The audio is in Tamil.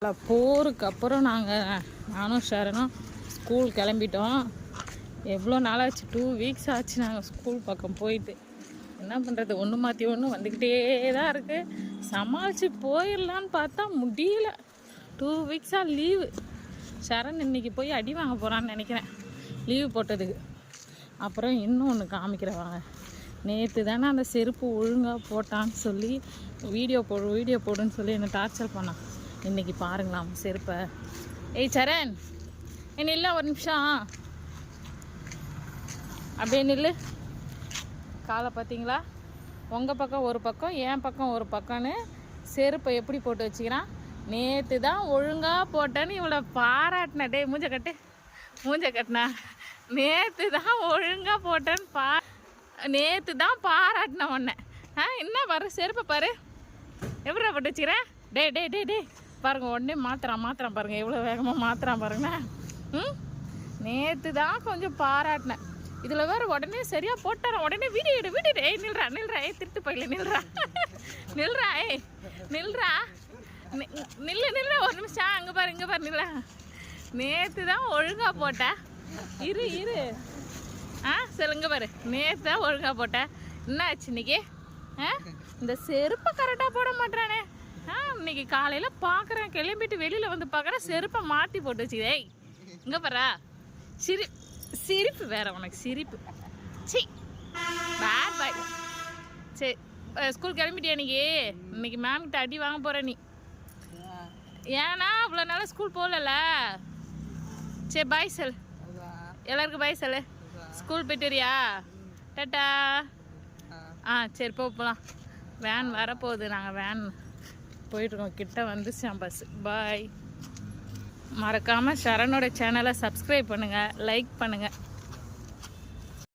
போருக்கு அப்புறம் நானும் ஷரனும் ஸ்கூல் கிளம்பிட்டோம். எவ்வளோ நாளாச்சு, 2 வீக்ஸ் ஆச்சு நாங்கள் ஸ்கூல் பக்கம் போயிட்டு. என்ன பண்ணுறது, ஒன்று மாற்றி ஒன்று வந்துக்கிட்டே தான் இருக்குது. சமாளித்து போயிடலான்னு பார்த்தா முடியல. 2 வீக்ஸாக லீவு. ஷரண் இன்றைக்கி போய் அடி வாங்க போகிறான்னு நினைக்கிறேன், லீவு போட்டதுக்கு. அப்புறம் இன்னும் ஒன்று காமிக்கிறவாங்க. நேற்று தானே அந்த செருப்பு ஒழுங்காக போட்டான்னு சொல்லி வீடியோ போடுன்னு சொல்லி என்னை டார்ச்சர் பண்ணான். இன்றைக்கி பாருங்களாம் செருப்பை. ஏய் சரண், என்ன இல்லை ஒரு நிமிஷம் அப்படியே நில்லு. காலை பார்த்தீங்களா, உங்கள் பக்கம் ஒரு பக்கம் என் பக்கம் ஒரு பக்கம்னு செருப்பை எப்படி போட்டு வச்சுக்கிறான். நேற்று தான் ஒழுங்காக போட்டேன்னு இவளை பாராட்டின. டே மூஞ்ச கட்டினா நேற்று தான் ஒழுங்காக போட்டேன்னு நேற்று தான் பாராட்டின உன்னை. என்ன பாரு, செருப்பை பாரு எப்படா போட்டு வச்சுக்கிறேன். டே டே டே டே பாருங்கள், உடனே மாத்திரான் பாருங்கள், எவ்வளோ வேகமாக மாத்திரான் பாருங்கண்ணா. நேற்று தான் கொஞ்சம் பாராட்டினேன். இதில் வேறு உடனே சரியாக போட்டாரன். உடனே வீடியோ ஏய் நில்றா ஏய் திருட்டு போயில நில்றா ஏய் நில்றா ஒரு நிமிஷம். இங்கே பாரு நில்ல. நேற்று தான் ஒழுங்காக போட்டேன். இரு சொல்லுங்க பாரு, நேற்று தான் ஒழுங்காக போட்டேன். என்ன ஆச்சு இன்னைக்கு? இந்த செருப்பை கரெக்டாக போட மாட்டேறானே. இன்னைக்கு காலையில் பார்க்குறேன், கிளம்பிட்டு வெளியில் வந்து பார்க்குறேன் செருப்பை மாற்றி போட்டு வச்சுக்கிதே. இங்கே பாரா, சிரிப்பு வேற உனக்கு, சிரிப்பு. சி பாய். சரி, ஸ்கூல் கிளம்பிட்டியா இன்னைக்கு மேம்கிட்ட அடி வாங்க போகிற நீ. ஏன்னா அவ்வளோ நாளாக ஸ்கூல் போகல. சரி பாய் சொல், எல்லாருக்கும் பாய் சொல்லு. ஸ்கூல் போயிட்டு வரியா? டாட்டா. சரி போகலாம். வேன் வரப்போகுது, நாங்கள் வேன் போயிட்டுருக்கோம். கிட்ட வந்துச்சான் பஸ். பாய். மறக்காமல் ஷரணோட சேனலை சப்ஸ்கிரைப் பண்ணுங்கள், லைக் பண்ணுங்கள்.